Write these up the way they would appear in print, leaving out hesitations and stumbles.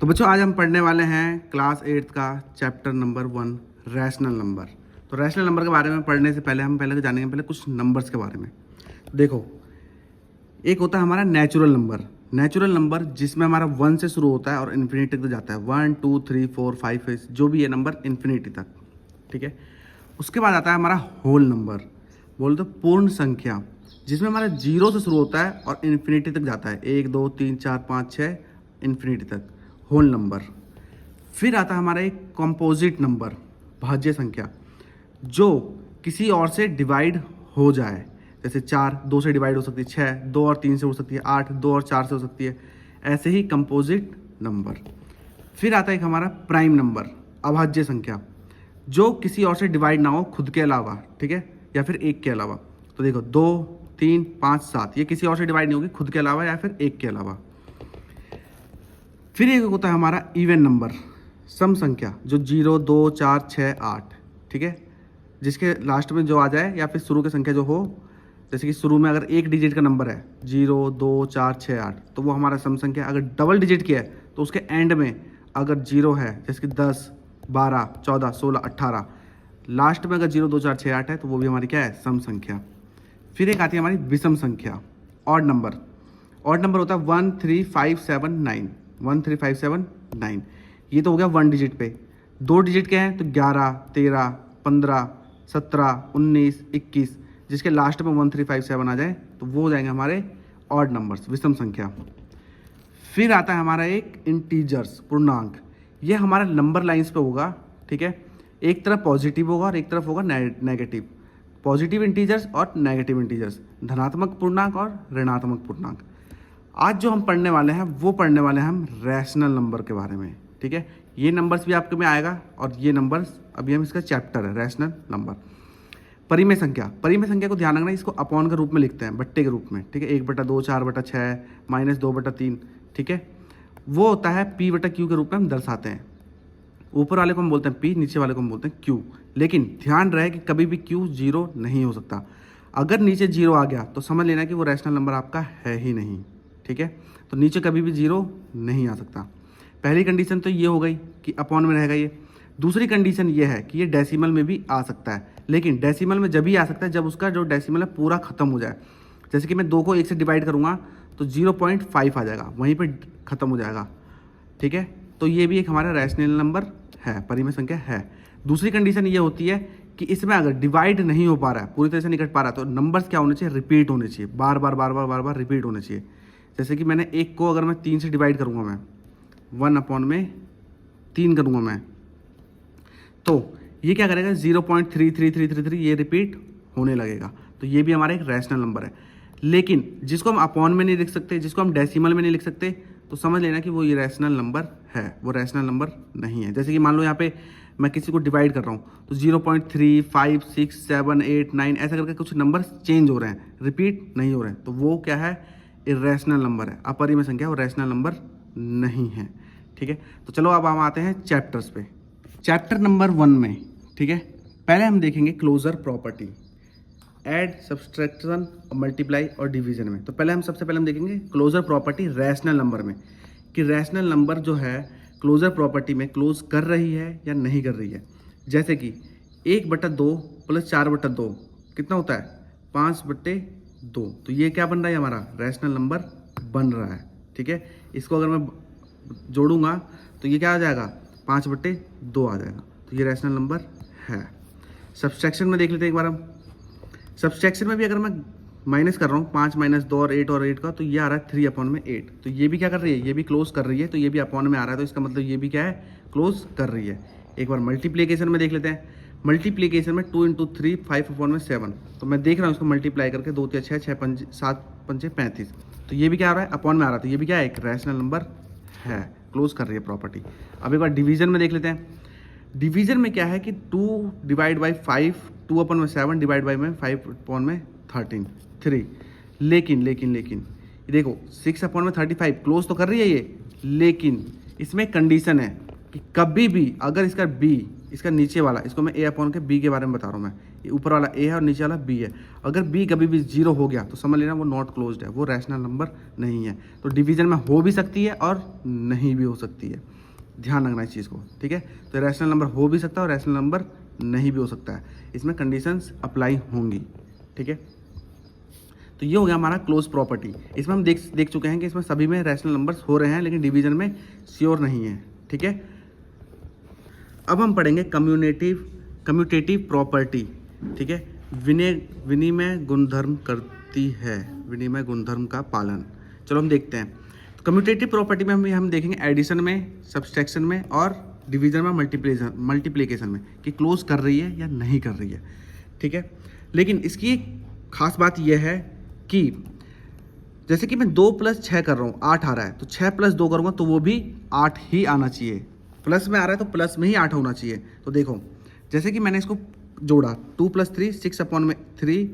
तो बच्चों आज हम पढ़ने वाले हैं क्लास 8 का चैप्टर नंबर 1 रैशनल नंबर। तो रैशनल नंबर के बारे में पढ़ने से पहले हम जानेंगे पहले कुछ नंबर्स के बारे में। देखो, एक होता है हमारा नेचुरल नंबर जिसमें हमारा 1 से शुरू होता है और इन्फिनिटी तक जाता है। 1 2 3 4 5 6 जो भी है नंबर इन्फिनिटी तक, ठीक है। उसके बाद आता है हमारा होल नंबर, बोल दो पूर्ण संख्या, जिसमें हमारा 0 से शुरू होता है और इन्फिनिटी तक जाता है। 1 2 3 4 5 6 इन्फिनिटी तक, होल नंबर। फिर आता है हमारा एक कंपोजिट नंबर, भाज्य संख्या, जो किसी और से डिवाइड हो जाए। जैसे 4 2 से डिवाइड हो सकती है, 6 2 और 3 से हो सकती है, 8 2 और 4 से हो सकती है, ऐसे ही कंपोजिट नंबर। फिर आता है एक हमारा प्राइम नंबर, अभाज्य संख्या, जो किसी और से डिवाइड ना हो खुद के अलावा, ठीक है, या फिर एक के अलावा। तो देखो 2 3 5 7 ये किसी और से डिवाइड नहीं होगी, खुद के अलावा या फिर एक के अलावा। फिर एक होता है हमारा इवन नंबर, सम संख्या, जो 0 2 4 6 8, ठीक है, जिसके लास्ट में जो आ जाए या फिर शुरू की संख्या जो हो। जैसे कि शुरू में अगर एक डिजिट का नंबर है 0 2 4 6 8 तो वो हमारा सम संख्या। अगर डबल डिजिट की है तो उसके एंड में अगर 0 है, जैसे कि 10 12 14 16 18, लास्ट में अगर 0 2 4 6 8 है तो वो भी हमारी क्या है, सम संख्या। फिर एक आती है हमारी विषम संख्या, ऑड नंबर। ऑड नंबर होता है 1 3 5 7 9, 1 3 5 7 9। ये तो हो गया 1 डिजिट पे। 2 डिजिट के हैं तो 11 13 15 17 19 21, जिसके लास्ट में 1 3 5 7 आ जाए तो वो हो जाएंगे हमारे ऑड नंबर्स, विषम संख्या। फिर आता है हमारा एक इंटीजर्स, पूर्णांक। ये हमारा नंबर लाइंस पे होगा, ठीक है। एक तरफ पॉजिटिव होगा और एक तरफ होगा नेगेटिव। पॉजिटिव इंटीजर्स और नेगेटिव इंटीजर्स, धनात्मक पूर्णांक और ऋणात्मक पूर्णांक। आज जो हम पढ़ने वाले हैं वो पढ़ने वाले हैं हम रैशनल नंबर के बारे में, ठीक है। ये नंबर्स भी आपके में आएगा और ये नंबर्स अभी हम इसका चैप्टर है रैशनल नंबर। परिमेय संख्या, परिमेय संख्या को ध्यान रखना, इसको अपॉन के रूप में लिखते हैं, बट्टे के रूप में, ठीक है। 1/2 4/6 -2/3, ठीक है। वो होता है P/Q के रूप में हम दर्शाते हैं। ऊपर वाले को हम बोलते हैं P, नीचे वाले को हम बोलते हैं Q। लेकिन ध्यान रहे कि कभी भी Q 0 नहीं हो सकता। अगर नीचे 0 आ गया तो समझ लेना कि वो रैशनल नंबर आपका है ही नहीं, ठीक है। तो नीचे कभी भी 0 नहीं आ सकता। पहली कंडीशन तो ये हो गई कि अपॉन में रहेगा ये। दूसरी कंडीशन ये है कि ये डेसिमल में भी आ सकता है, लेकिन डेसिमल में जब ही आ सकता है जब उसका जो डेसिमल है पूरा खत्म हो जाए। जैसे कि मैं 2 को 1 से डिवाइड करूँगा तो 0.5 आ जाएगा, वहीं पर खत्म हो जाएगा, ठीक है। तो ये भी एक हमारा रैशनल नंबर है, परिमेय संख्या है। दूसरी कंडीशन ये होती है कि इसमें अगर डिवाइड नहीं हो पा रहा है, पूरी तरह से नहीं कट पा रहा है, तो नंबर्स क्या होने चाहिए, रिपीट होने चाहिए, बार बार रिपीट होने चाहिए। जैसे कि मैंने 1 को अगर मैं 3 से डिवाइड करूँगा, मैं 1/3 करूँगा मैं, तो ये क्या करेगा, 0.33333 ये रिपीट होने लगेगा। तो ये भी हमारा एक रैशनल नंबर है। लेकिन जिसको हम अपॉन में नहीं लिख सकते, जिसको हम डेसिमल में नहीं लिख सकते, तो समझ लेना कि वो ये रैशनल नंबर है, वो रैशनल नंबर नहीं है। जैसे कि मान लो यहाँ पे मैं किसी को डिवाइड कर रहा हूँ तो 0.3 5 6 7 8 9 ऐसा करके कुछ नंबर चेंज हो रहे हैं, रिपीट नहीं हो रहे हैं, तो वो क्या है, इरेशनल नंबर है, अपरिमेय संख्या, वो रैशनल नंबर नहीं है, ठीक है। तो चलो अब हम आते हैं चैप्टर्स पे। चैप्टर नंबर 1 में, ठीक है, पहले हम देखेंगे closure property, add, subtraction, multiply और डिवीजन में। तो पहले हम सबसे पहले हम देखेंगे क्लोजर प्रॉपर्टी रैशनल नंबर में, कि रैशनल नंबर जो है क्लोजर प्रॉपर्टी में क्लोज कर रही है या नहीं कर रही है। जैसे कि 1/2 + 4/2 कितना होता है, 5/2। तो ये क्या बन रहा है, हमारा रैशनल नंबर बन रहा है, ठीक है। इसको अगर मैं जोड़ूंगा तो ये क्या आ जाएगा, 5/2 आ जाएगा। तो ये रैशनल नंबर है। सब्सट्रैक्शन में देख लेते हैं एक बार हम। सब्सट्रैक्शन में भी अगर मैं माइनस कर रहा हूँ 5 - 2 और 8 का, तो ये आ रहा है 3/8। तो ये भी क्या कर रही है, ये भी क्लोज कर रही है। तो ये भी अपॉन में आ रहा है, तो इसका मतलब ये भी क्या है, क्लोज कर रही है। एक बार मल्टीप्लीकेशन में देख लेते हैं। मल्टीप्लीकेशन में 2 × 3 5/7। तो मैं देख रहा हूँ इसको मल्टीप्लाई करके, 2 × 6 6 5 7 5 35। तो ये भी क्या आ रहा है, अपॉन में आ रहा है। तो ये भी क्या है, एक रैशनल नंबर है, क्लोज कर रही है प्रॉपर्टी। अब एक बार डिवीजन में देख लेते हैं। डिवीजन में क्या है कि 2/5 2/7 डिवाइड बाई में 5/13 3। लेकिन ये देखो 6/35 क्लोज तो कर रही है ये, लेकिन इसमें कंडीशन है कि कभी भी अगर इसका बी, इसका नीचे वाला, इसको मैं ए अपॉन के बी के बारे में बता रहा हूँ मैं, ये ऊपर वाला ए है और नीचे वाला बी है, अगर बी कभी भी 0 हो गया तो समझ लेना वो नॉट क्लोज्ड है, वो रैशनल नंबर नहीं है। तो डिवीजन में हो भी सकती है और नहीं भी हो सकती है, ध्यान रखना इस चीज़ को, ठीक है। तो रैशनल नंबर हो भी सकता है और रैशनल नंबर नहीं भी हो सकता है, इसमें कंडीशंस अप्लाई होंगी, ठीक है। तो ये हो गया हमारा क्लोज प्रॉपर्टी। इसमें हम देख चुके हैं कि इसमें सभी में रैशनल नंबर्स हो रहे हैं लेकिन डिवीजन में श्योर नहीं है, ठीक है। अब हम पढ़ेंगे कम्यूटेटिव प्रॉपर्टी, ठीक है। विनिमय गुणधर्म करती है, विनिमय गुणधर्म का पालन। चलो हम देखते हैं। तो कम्यूटेटिव प्रॉपर्टी में हम देखेंगे एडिशन में, सब्सट्रैक्शन में और डिवीजन में, मल्टीप्लिकेशन में कि क्लोज कर रही है या नहीं कर रही है, ठीक है। लेकिन इसकी एक खास बात यह है कि जैसे कि मैं 2 + 6 कर रहा हूँ, 8 आ रहा है, तो 6 + 2 करूँगा तो वो भी 8 ही आना चाहिए। प्लस में आ रहा है तो प्लस में ही 8 होना चाहिए। तो देखो जैसे कि मैंने इसको जोड़ा 2 + 3 6/3,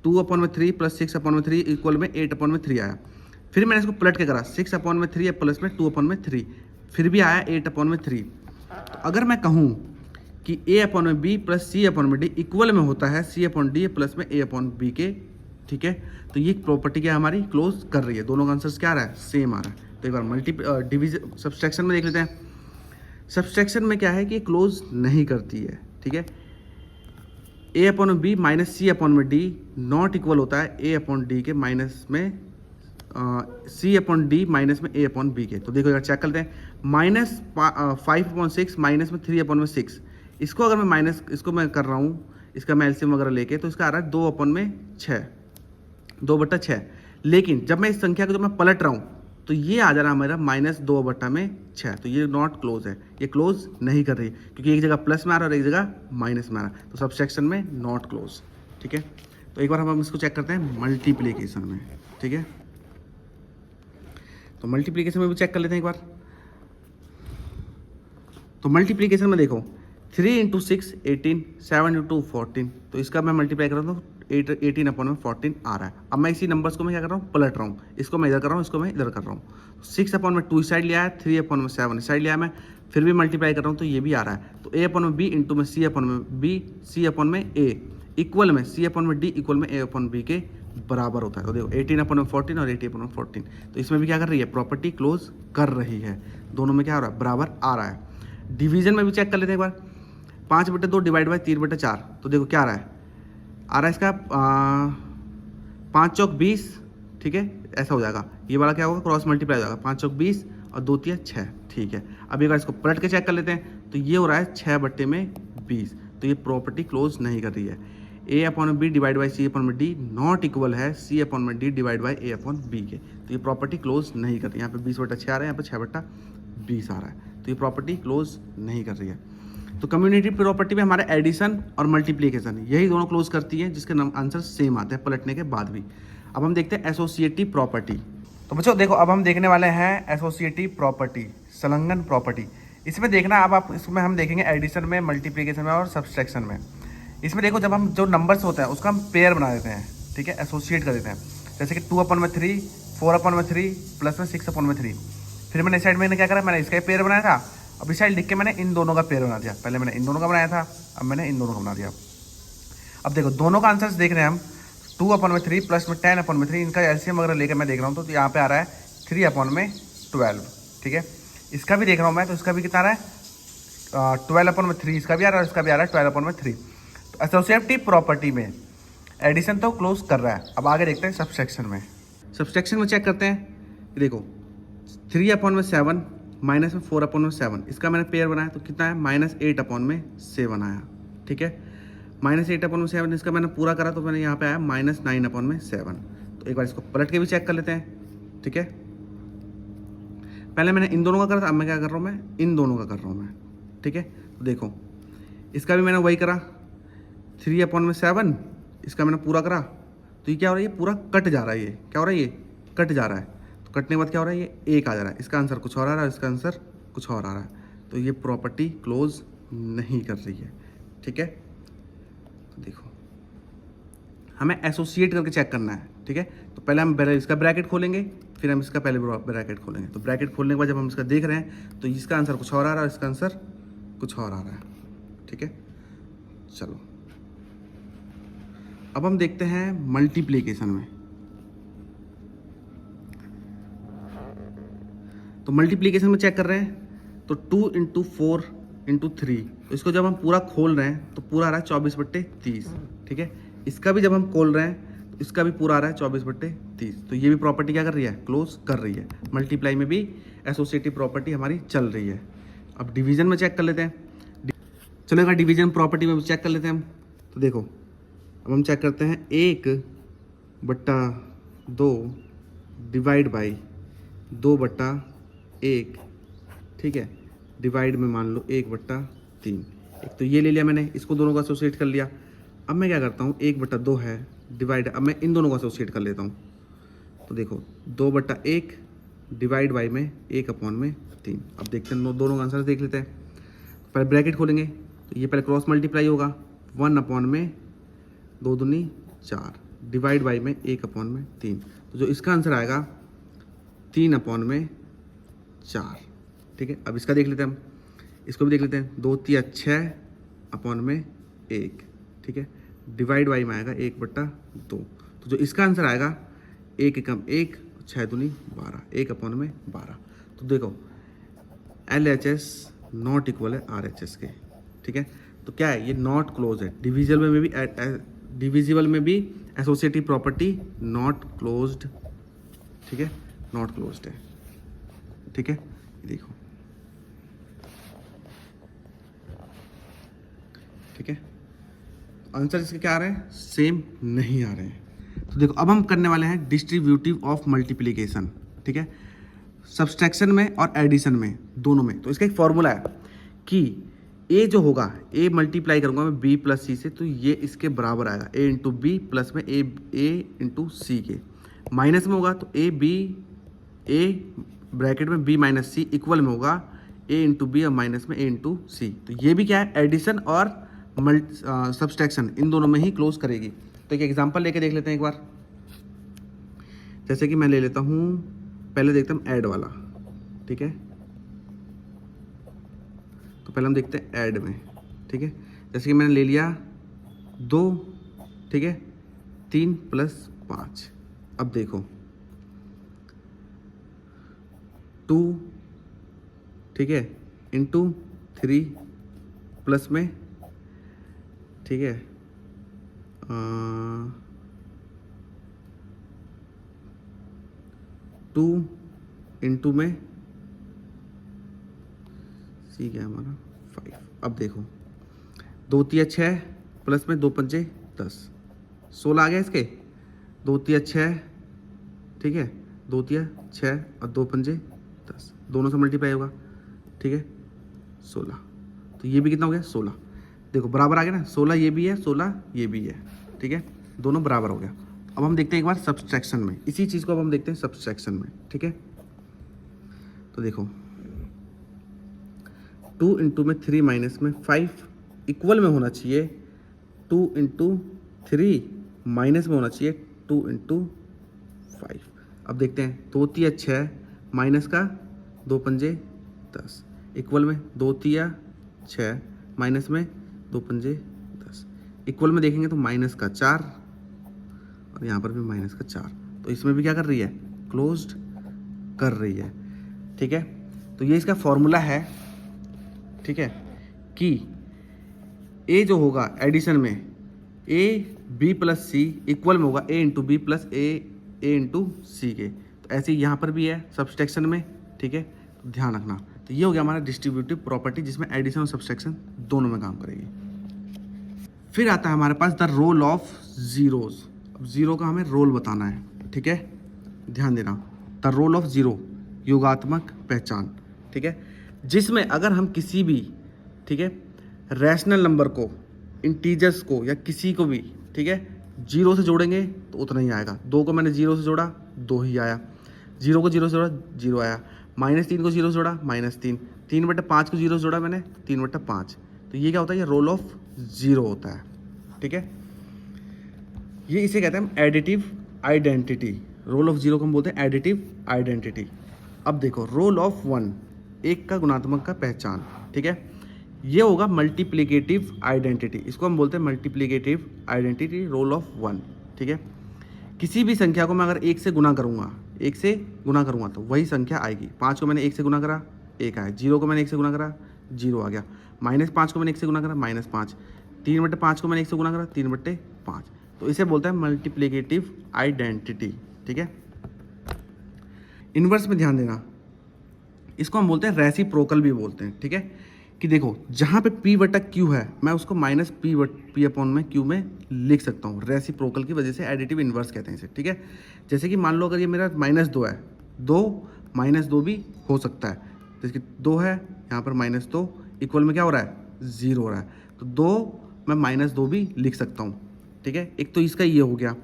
2/3 + 6/3 इक्वल में 8/3 आया। फिर मैंने इसको पलट के करा 6/3 प्लस में 2/3, फिर भी आया 8/3। तो अगर मैं कहूँ कि a/b + c/d इक्वल में होता है c/d प्लस में a/b के, ठीक है। तो ये प्रॉपर्टी क्या हमारी क्लोज कर रही है, दोनों का आंसर क्या आ रहा है, सेम आ रहा है। तो एक बार डिवीजन सब्सट्रैक्शन में देख लेते हैं। सब्सट्रैक्शन में क्या है कि क्लोज नहीं करती है, ठीक है। a/b - c/d नॉट इक्वल होता है a/d के माइनस में c/d माइनस में a/b के। तो देखो यार चेक करते हैं, -5/6 माइनस में 3/6, इसको अगर मैं माइनस, इसको मैं कर रहा हूँ, इसका मैं एलसीएम वगैरह लेके, तो इसका आ रहा है 2/6, 2/6। लेकिन जब मैं इस संख्या को जब मैं पलट रहा हूँ तो ये आ जा रहा है मेरा -2/6। तो ये नॉट क्लोज है, ये क्लोज नहीं कर रही क्योंकि एक जगह प्लस में आ रहा है और एक जगह माइनस में आ रहा है। तो सब्सट्रैक्शन में नॉट क्लोज, ठीक है। तो एक बार हम इसको चेक करते हैं मल्टीप्लिकेशन में, ठीक है। तो मल्टीप्लिकेशन में भी चेक कर लेते हैं एक बार। तो मल्टीप्लिकेशन में देखो 3 × 6 18, 7 × 2 14। तो इसका मैं मल्टीप्लाई कर रहा हूँ 18/14 आ रहा है। अब मैं इसी नंबर्स को मैं क्या कर रहा हूँ, पलट रहा हूँ, इसको मैं इधर कर रहा हूँ, इसको मैं इधर कर रहा हूँ। 6/2 इस साइड लिया है, 3/7 इस साइड लिया है, मैं फिर भी मल्टीप्लाई कर रहा हूँ तो ये भी आ रहा है। तो a/b इंटू में c/b, c/a इक्वल में c/d इक्वल में a/b के बराबर होता है। तो देखो 18/14 और 80/14, तो इसमें भी क्या कर रही है, प्रॉपर्टी क्लोज कर रही है, दोनों में क्या हो रहा है, बराबर आ रहा है। डिवीजन में भी चेक कर लेते हैं एक बार। 5/2 डिवाइड बाई 3/4, तो देखो क्या आ रहा है, इसका 5 चौक 20, ठीक है, ऐसा हो जाएगा। ये वाला क्या होगा, क्रॉस मल्टीप्लाई हो जाएगा, 5 चौक 20 और 2 × 6, ठीक है। अब एक बार इसको पलट के चेक कर लेते हैं, तो ये हो रहा है 6/20। तो ये प्रॉपर्टी क्लोज नहीं कर रही है। a/b divide by c/d not equal है c/d डिवाइड बाई a/b के। तो ये प्रॉपर्टी क्लोज नहीं कर रही है। यहाँ पे 20/6 आ रहा है, यहाँ पे 6/20 आ रहा है। तो ये प्रॉपर्टी क्लोज नहीं कर रही है। तो कम्युनिटी प्रॉपर्टी में हमारे एडिशन और मल्टीप्लिकेशन यही दोनों क्लोज करती है, जिसके आंसर सेम आते हैं पलटने के बाद भी। अब हम देखते हैं एसोसिएटिव प्रॉपर्टी। तो बच्चों देखो अब हम देखने वाले हैं एसोसिएटिव प्रॉपर्टी, संलग्न प्रॉपर्टी। इसमें देखना अब आप, इसमें हम देखेंगे एडिशन में, मल्टीप्लिकेशन में और सब्सट्रैक्शन में। इसमें देखो जब हम जो नंबर्स होते हैं उसका हम पेयर बना देते हैं, ठीक है, एसोसिएट कर देते हैं। जैसे कि 2/3, 4/3 प्लस में 6/3। फिर मैंने इस साइड में क्या करा, मैंने इसका पेयर बनाया था, अब इस साइड लिख के मैंने इन दोनों का पेयर बना दिया। पहले मैंने इन दोनों का बनाया था, अब मैंने इन दोनों का बना दिया। अब देखो दोनों का आंसर देख रहे हैं हम, 2/3 प्लस में 10/3, इनका एलसीएम वगैरह लेकर मैं देख रहा हूँ तो यहाँ पे आ रहा है 3/12, ठीक है। इसका भी देख रहा हूँ मैं, तो इसका भी कितना आ रहा है 12/3, इसका भी आ रहा है, इसका भी आ रहा है 12/3। तो एसोसिएटिव प्रॉपर्टी में एडिशन तो क्लोज कर रहा है। अब आगे देखते हैं सब्सट्रैक्शन में। सब्सट्रैक्शन में चेक करते हैं, देखो 3/7 माइनस में 4/7, इसका मैंने पेयर बनाया तो कितना है -8/7 आया, ठीक है। -8/7 इसका मैंने पूरा करा तो मैंने यहाँ पे आया -9/7। तो एक बार इसको पलट के भी चेक कर लेते हैं, ठीक है। पहले मैंने इन दोनों का करा था, अब मैं क्या कर रहा हूँ, मैं इन दोनों का कर रहा हूँ मैं, ठीक है। तो देखो इसका भी मैंने वही करा 3/7, इसका मैंने पूरा करा तो ये क्या हो रहा है, ये पूरा कट जा रहा है, ये क्या हो रहा है, ये कट जा रहा है। तो कटने के बाद क्या हो रहा है, ये 1 आ जा रहा है, इसका आंसर कुछ और आ रहा है, इसका आंसर कुछ और आ रहा है। तो ये प्रॉपर्टी क्लोज नहीं कर रही है, ठीक है। तो देखो हमें एसोसिएट करके चेक करना है, ठीक है। तो पहले हम इसका ब्रैकेट खोलेंगे, फिर हम इसका पहले ब्रैकेट खोलेंगे। तो ब्रैकेट खोलने के बाद जब हम इसका देख रहे हैं तो इसका आंसर कुछ और आ रहा है, इसका आंसर कुछ और आ रहा है। ठीक है, चलो अब हम देखते हैं मल्टीप्लिकेशन में। तो मल्टीप्लिकेशन में चेक कर रहे हैं तो 2 इंटू 4 इंटू 3, तो इसको जब हम पूरा खोल रहे हैं तो पूरा आ रहा है 24/30। ठीक है, इसका भी जब हम खोल रहे हैं तो इसका भी पूरा आ रहा है 24/30। तो ये भी प्रॉपर्टी क्या कर रही है, क्लोज कर रही है। मल्टीप्लाई में भी एसोसिएटिव प्रॉपर्टी हमारी चल रही है। अब डिवीजन में चेक कर लेते हैं। चलेगा, डिवीजन प्रॉपर्टी में भी चेक कर लेते हैं हम। तो देखो अब हम चेक करते हैं 1/2 डिवाइड बाई 2/1। ठीक है, डिवाइड में मान लो 1/3। एक तो ये ले लिया मैंने, इसको दोनों को एसोसिएट कर लिया। अब मैं क्या करता हूँ, 1/2 है डिवाइड, अब मैं इन दोनों को एसोसिएट कर लेता हूँ। तो देखो 2/1 डिवाइड बाई में 1/3। अब देखते हैं दोनों का आंसर देख लेते हैं। पहले ब्रैकेट खोलेंगे तो ये पहले क्रॉस मल्टीप्लाई होगा, 1/2 दूनी 4 डिवाइड बाई में 1/3। तो जो इसका आंसर आएगा 3/4। ठीक है, अब इसका देख लेते हैं हम, इसको भी देख लेते हैं। 2 3 6/1। ठीक है, डिवाइड बाई में आएगा 1/2। तो जो इसका आंसर आएगा 1 एकम 1 6 दूनी 12, 1/12। तो देखो LHS नॉट इक्वल है RHS के। ठीक है, तो क्या है, ये नॉट क्लोज है। डिविजिबल में भी एसोसिएटिव प्रॉपर्टी नॉट क्लोज्ड। ठीक है, नॉट क्लोज्ड है। ठीक है, ये देखो। ठीक है, आंसर इसके क्या आ रहे हैं, सेम नहीं आ रहे हैं। तो देखो अब हम करने वाले हैं डिस्ट्रीब्यूटिव ऑफ मल्टीप्लिकेशन। ठीक है, सब्सट्रैक्शन में और एडिशन में, दोनों में। तो इसका एक फॉर्मूला है कि ए जो होगा, ए मल्टीप्लाई करूंगा मैं बी प्लस सी से, तो ये इसके बराबर आएगा ए इंटू बी प्लस में ए इंटू सी के। माइनस में होगा तो ए ब्रैकेट में बी माइनस सी इक्वल में होगा ए इंटू बी और माइनस में ए इंटू सी। तो ये भी क्या है, एडिशन और सब्सट्रैक्शन इन दोनों में ही क्लोज करेगी। तो एक एग्जांपल लेके देख लेते हैं एक बार। जैसे कि मैं ले लेता हूँ, पहले देखते हैं ऐड वाला। ठीक है, तो पहले हम देखते हैं ऐड में। ठीक है, जैसे कि मैंने ले लिया 2, ठीक है, 3 + 5। अब देखो 2, ठीक है, इंटू 3 प्लस में, ठीक है, 2 इंटू में सी क्या है हमारा 5। अब देखो 2 3 6 प्लस में 2 पंजे 10, 16 आ गया इसके। 2 3 6, ठीक है, 2 3 6 और 2 पंजे 10, दोनों से मल्टीप्लाई होगा। ठीक है, 16। तो ये भी कितना हो गया, 16। देखो बराबर आ गया ना, 16 ये भी है, 16 ये भी है। ठीक है, दोनों बराबर हो गया। अब हम देखते हैं एक बार सब्सट्रैक्शन में, इसी चीज़ को अब हम देखते हैं सब्सट्रैक्शन में। ठीक है, तो देखो 2 इंटू में 3 माइनस में 5 इक्वल में होना चाहिए 2 इंटू 3 माइनस में होना चाहिए 2 इंटू 5। अब देखते हैं 2 3 6 माइनस का 2 पंजे 10 इक्वल में 2 3 6 माइनस में 2 पंजे 10 इक्वल में देखेंगे तो माइनस का 4 और यहाँ पर भी माइनस का 4। तो इसमें भी क्या कर रही है, क्लोज्ड कर रही है। ठीक है, तो ये इसका फॉर्मूला है। ठीक है, कि ए जो होगा एडिशन में A B plus C equal में होगा A into B plus A into C के। तो ऐसे ही यहाँ पर भी है सब्सट्रैक्शन में। ठीक है, तो ध्यान रखना। तो ये हो गया हमारा डिस्ट्रीब्यूटिव प्रॉपर्टी, जिसमें एडिशन और सब्सट्रैक्शन दोनों में काम करेगी। फिर आता है हमारे पास द रोल ऑफ जीरोज। अब जीरो का हमें रोल बताना है। ठीक है, ध्यान देना, द रोल ऑफ जीरो, योगात्मक पहचान। ठीक है, जिसमें अगर हम किसी भी, ठीक है, रैशनल नंबर को, इंटीजर्स को या किसी को भी, ठीक है, 0 से जोड़ेंगे तो उतना ही आएगा। 2 को मैंने 0 से जोड़ा 2 ही आया, 0 को 0 से जोड़ा 0 आया, -3 को 0 से जोड़ा -3, 3/5 को 0 से जोड़ा मैंने 3/5। तो ये क्या होता है, ये रोल ऑफ जीरो होता है। ठीक है, ये इसे कहते हैं हम additive identity. Role of zero को हम बोलते हैं एडिटिव आइडेंटिटी। अब देखो रोल ऑफ वन, एक का गुणात्मक का पहचान, ठीक है, ये होगा मल्टीप्लिकेटिव आइडेंटिटी, इसको हम बोलते हैं multiplicative identity, role of one, ठीक है। किसी भी संख्या को मैं अगर एक से गुना करूँगा, एक से गुना करूँगा तो वही संख्या आएगी। 5 को मैंने एक से गुना करा, एक आया। 0 को मैंने एक से गुना करा, 0 आ गया। -5 को मैंने एक से गुना करा, -5। 3/5 को मैंने एक से गुना करा, 3/5। तो इसे बोलते हैं मल्टीप्लिकेटिव आइडेंटिटी, ठीक है। इन्वर्स में ध्यान देना, इसको हम बोलते हैं रेसिप्रोकल भी बोलते हैं, ठीक है। कि देखो जहाँ पे p/q है मैं उसको -p/q में लिख सकता हूँ, रेसिप्रोकल की वजह से एडिटिव इन्वर्स कहते हैं इसे, ठीक है। जैसे कि मान लो अगर ये मेरा -2 है, 2 -2 भी हो सकता है, जैसे कि 2 है, यहाँ पर -2 इक्वल में क्या हो रहा है, 0 हो रहा है, तो 2 मैं -2 भी लिख सकता हूँ, ठीक है। एक तो इसका ये हो गया।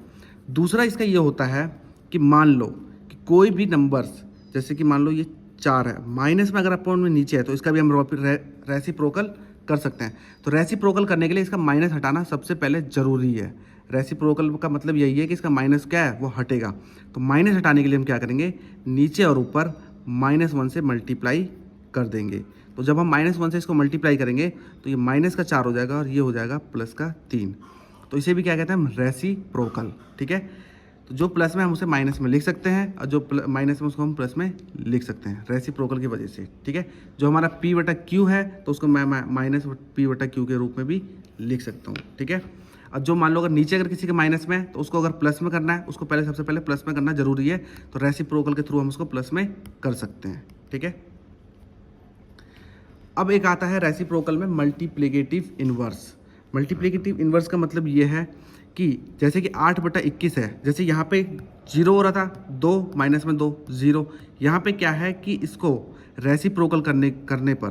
दूसरा इसका ये होता है कि मान लो कि कोई भी नंबर्स, जैसे कि मान लो ये 4 है, माइनस में अगर अपोन में नीचे है तो इसका भी हम रेसिप्रोकल कर सकते हैं। तो रेसिप्रोकल करने के लिए इसका माइनस हटाना सबसे पहले ज़रूरी है। रेसिप्रोकल का मतलब यही है कि इसका माइनस क्या है, वो हटेगा। तो माइनस हटाने के लिए हम क्या करेंगे, नीचे और ऊपर -1 से मल्टीप्लाई कर देंगे। तो जब हम -1 से इसको मल्टीप्लाई करेंगे तो ये माइनस का 4 हो जाएगा और ये हो जाएगा प्लस का 3। तो इसे भी क्या कहते हैं हम, रेसिप्रोकल, ठीक है। तो जो प्लस में हम उसे माइनस में लिख सकते हैं और जो माइनस में उसको हम प्लस में लिख सकते हैं, रेसिप्रोकल की वजह से, ठीक है। जो हमारा p/q है तो उसको मैं -p/q के रूप में भी लिख सकता हूँ, ठीक है। और जो मान लो अगर नीचे अगर किसी के माइनस में है तो उसको अगर प्लस में करना है, उसको पहले सबसे पहले प्लस में करना जरूरी है। तो रेसिप्रोकल के थ्रू हम उसको प्लस में कर सकते हैं, ठीक है। अब एक आता है रेसिप्रोकल में मल्टीप्लिकेटिव इन्वर्स। मल्टीप्लिकेटिव इन्वर्स का मतलब ये है कि जैसे कि 8/21 है, जैसे यहाँ पे 0 हो रहा था, 2 -2 0, यहाँ पे क्या है कि इसको रेसिप्रोकल करने पर,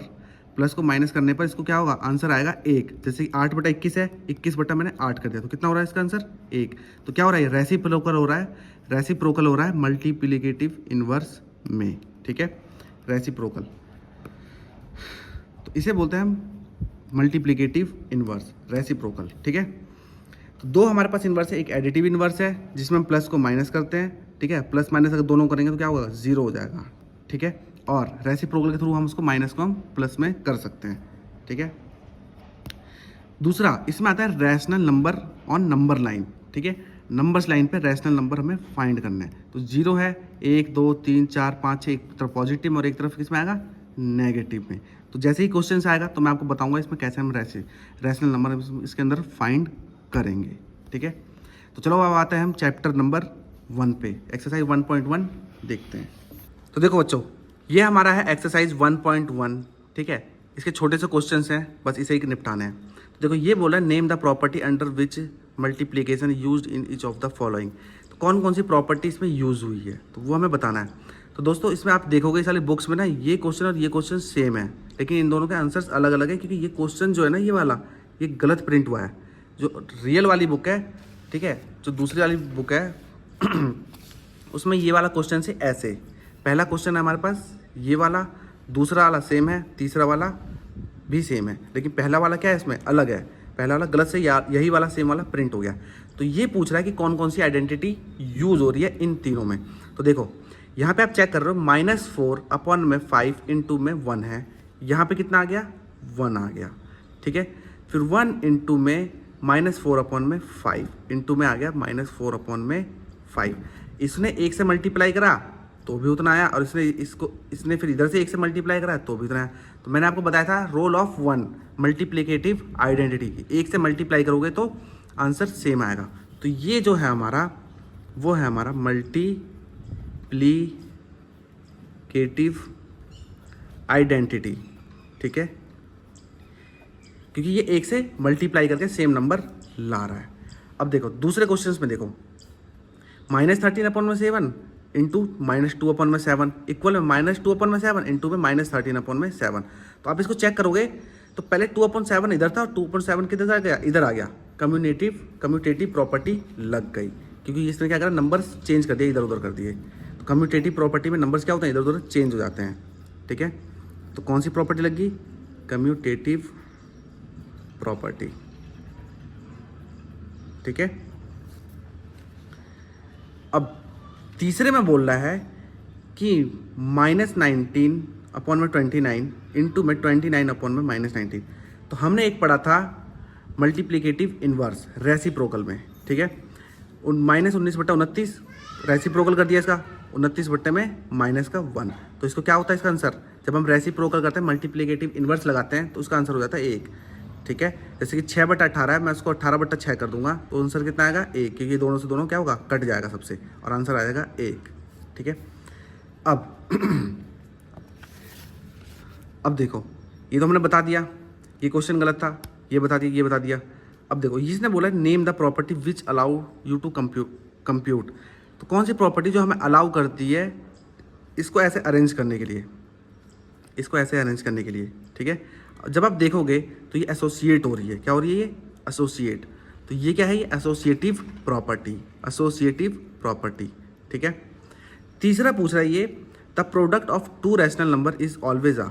प्लस को माइनस करने पर इसको क्या होगा, आंसर आएगा 1। जैसे 8/21 है, 21 बटा मैंने 8 कर दिया, तो कितना हो रहा है इसका आंसर 1। तो क्या हो रहा है, रेसिप्रोकल हो रहा है, रेसिप्रोकल हो रहा है मल्टीप्लिकेटिव इन्वर्स में, ठीक है, रेसिप्रोकल। तो इसे बोलते हैं हम मल्टीप्लिकेटिव इन्वर्स, रेसिप्रोकल, ठीक है। तो दो हमारे पास इन्वर्स है, एक एडिटिव इन्वर्स है जिसमें हम प्लस को माइनस करते हैं, ठीक है, प्लस माइनस अगर दोनों करेंगे तो क्या होगा, 0 हो जाएगा, ठीक है। और रेसिप्रोकल के थ्रू हम उसको माइनस को हम प्लस में कर सकते हैं, ठीक है। दूसरा इसमें आता है rational number on number line, ठीक है। नंबर्स लाइन पे रैशनल नंबर हमें फाइंड करना है। तो 0 है, 1 2 3 4 5 6, एक तरफ पॉजिटिव और एक तरफ किसमें आएगा, नेगेटिव में। तो जैसे ही क्वेश्चन आएगा तो मैं आपको बताऊंगा इसमें कैसे हम रैशनल नंबर इसके अंदर फाइंड करेंगे, ठीक है। तो चलो अब आते हैं हम चैप्टर नंबर 1 पे, एक्सरसाइज 1.1 देखते हैं। तो देखो बच्चों, ये हमारा है एक्सरसाइज 1.1, ठीक है। इसके छोटे से क्वेश्चंस हैं, बस इसे ही निपटाने हैं। तो देखो ये बोला name the property under which multiplication used in each of the following. तो कौन कौन सी प्रॉपर्टी इसमें यूज हुई है तो वो हमें बताना है। तो दोस्तों इसमें आप देखोगे इस वाली बुक्स में ना ये क्वेश्चन और ये क्वेश्चन सेम है, लेकिन इन दोनों के आंसर्स अलग अलग है, क्योंकि ये क्वेश्चन जो है ना ये वाला, ये गलत प्रिंट हुआ है। जो रियल वाली बुक है, ठीक है, जो दूसरी वाली बुक है उसमें ये वाला क्वेश्चन से ऐसे, पहला क्वेश्चन है हमारे पास ये वाला, दूसरा वाला सेम है, तीसरा वाला भी सेम है, लेकिन पहला वाला क्या है इसमें अलग है, पहला वाला गलत से यही वाला सेम वाला प्रिंट हो गया। तो ये पूछ रहा है कि कौन कौन सी आइडेंटिटी यूज हो रही है इन तीनों में। तो देखो यहाँ पे आप चेक कर रहे हो, -4/5 इंटू में 1 है, यहाँ पे कितना आ गया, 1 आ गया, ठीक है। फिर 1 इंटू में -4/5 इंटू में आ गया -4/5। इसने 1 से मल्टीप्लाई करा तो भी उतना आया, और इसने फिर इधर से 1 से मल्टीप्लाई करा तो भी उतना आया। तो मैंने आपको बताया था रोल ऑफ 1 मल्टीप्लिकेटिव आइडेंटिटी की, 1 से मल्टीप्लाई करोगे तो आंसर सेम आएगा। तो ये जो है हमारा वो है हमारा मल्टीप्लिकेटिव आइडेंटिटी, ठीक है, क्योंकि ये 1 से मल्टीप्लाई करके सेम नंबर ला रहा है। अब देखो दूसरे क्वेश्चंस में देखो, -13/7 इंटू -2/7 इक्वल में -2/7 इंटू में -13/7। तो आप इसको चेक करोगे तो पहले 2/7 इधर था और 2/7 किधर आ गया, इधर आ गया। कम्यूटेटिव प्रॉपर्टी लग गई, क्योंकि इसने क्या करा, नंबर्स चेंज कर दिए, इधर उधर कर दिए। तो कम्यूटेटिव प्रॉपर्टी में नंबर्स क्या होते हैं, इधर उधर चेंज हो जाते हैं, ठीक है। तो कौन सी प्रॉपर्टी लग गई, कम्यूटेटिव प्रॉपर्टी, ठीक है। अब तीसरे में बोल रहा है कि -19/29 इंटू में 29/19। तो हमने एक पढ़ा था मल्टीप्लिकेटिव इन्वर्स रेसिप्रोकल में, ठीक है। -19/29 रेसिप्रोकल कर दिया इसका, 29 में माइनस का 1। तो इसको क्या होता है इसका आंसर, जब हम रेसिप्रोकल करते हैं मल्टीप्लिकेटिव इन्वर्स लगाते हैं तो उसका आंसर हो जाता है 1, ठीक है। जैसे कि 6/18 है, मैं उसको 18/6 कर दूंगा तो आंसर कितना आएगा 1, क्योंकि दोनों से दोनों क्या होगा कट जाएगा सबसे, और आंसर आ जाएगा 1, ठीक है। अब देखो, ये तो हमने बता दिया, ये क्वेश्चन गलत था, ये बता दिया, ये बता दिया। अब देखो इसने बोला name the property which allow you to compute. तो कौन सी प्रॉपर्टी जो हमें अलाउ करती है इसको ऐसे अरेंज करने के लिए, इसको ऐसे अरेंज करने के लिए, ठीक है। जब आप देखोगे तो ये एसोसिएट हो रही है, क्या हो रही है ये एसोसिएट। तो ये क्या है, ये एसोसिएटिव प्रॉपर्टी, एसोसिएटिव प्रॉपर्टी, ठीक है। तीसरा पूछ रहा है ये the product of two rational number is always आ।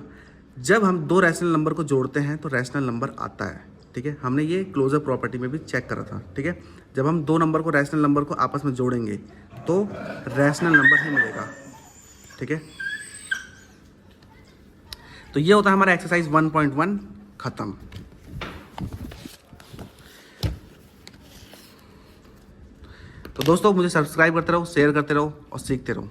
जब हम दो रैशनल नंबर को जोड़ते हैं तो रैशनल नंबर आता है, ठीक है। हमने ये क्लोजर प्रॉपर्टी में भी चेक करा था, ठीक है। जब हम दो नंबर को रैशनल नंबर को आपस में जोड़ेंगे तो रैशनल नंबर ही मिलेगा, ठीक है। तो ये होता है हमारा एक्सरसाइज 1.1 खत्म। तो दोस्तों मुझे सब्सक्राइब करते रहो, शेयर करते रहो और सीखते रहो।